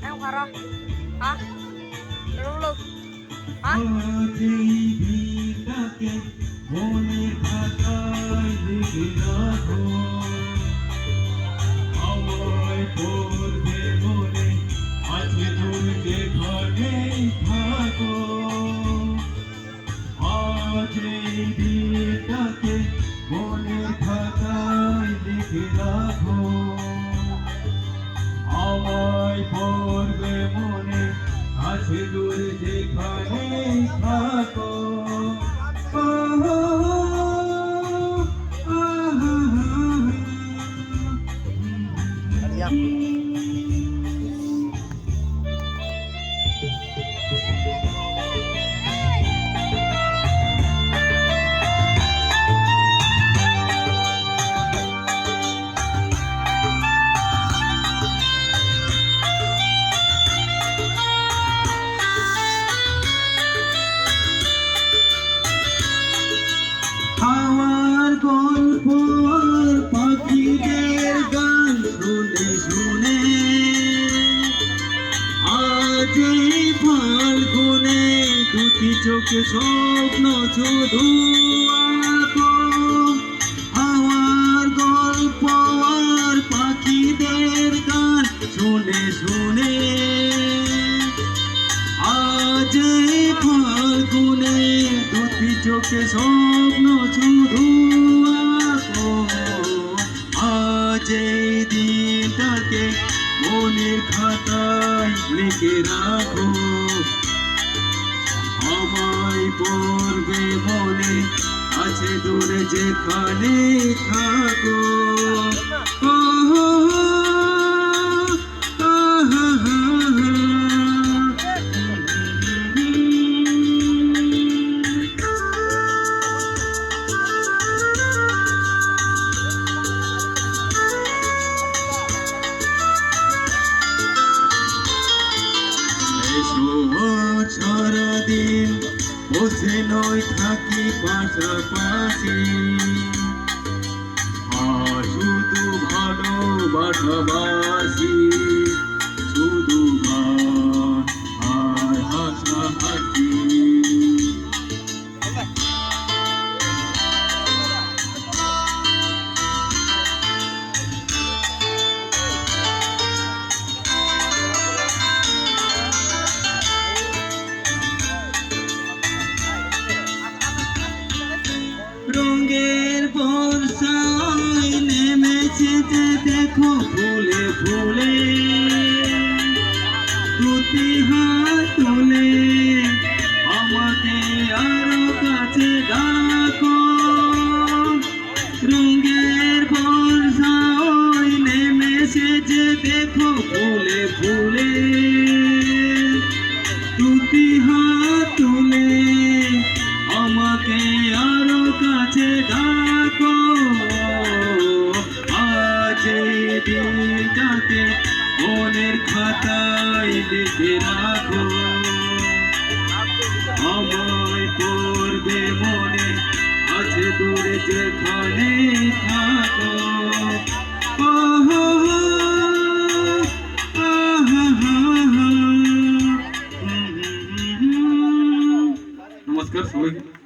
Em khá rồi. Hả? Đúng luôn. Hả? মনের খাতায় লিখে রাখো আমায় পড়বে মনে আছে তুমি যেখানেই থাকো আজ এই দিনটাকে মনের খাতায় লিখে রাখো আমায় পড়বে মনে আছে দূরে যেখানেই থাকো আমার গল্প পাখিদের গান শুনে শুনে আজ এই ফাল্গুনে দুটি চোখে স্বপ্ন শুধু আঁকো আমার গল্প আর পাখিদের গান শুনে শুনে আজ এই ফাল্গুনে দুটি চোখে স্বপ্ন শুধু আঁকো আজ এই দিনটাকে মনের খাতায় লিখে রাখো আমায় পড়বে মনে আছে দূরে যেখানে থাকো সারাদিন বসে নয় থাকি পাশাপাশি আর শুধু ভালোবাসাবাসি শুধু গান আর হাসাহাসি রঙের বর্ষায় নেমেছে যে দেখো ফুলে ফুলে দুটি হাত তুলে আমাকে আরো কাছে ডাকো রঙের বর্ষায় নেমেছে যে দেখো ফুলে ফুলে দুটি হাত তুলে আমাকে আরো কাছে ডাকো আজ এই দিনটাকে মনের খাতায় লিখে রাখো আমায় পড়বে মনে আছে দূরে যেখানে থাকো নমস্কার সবাইকে।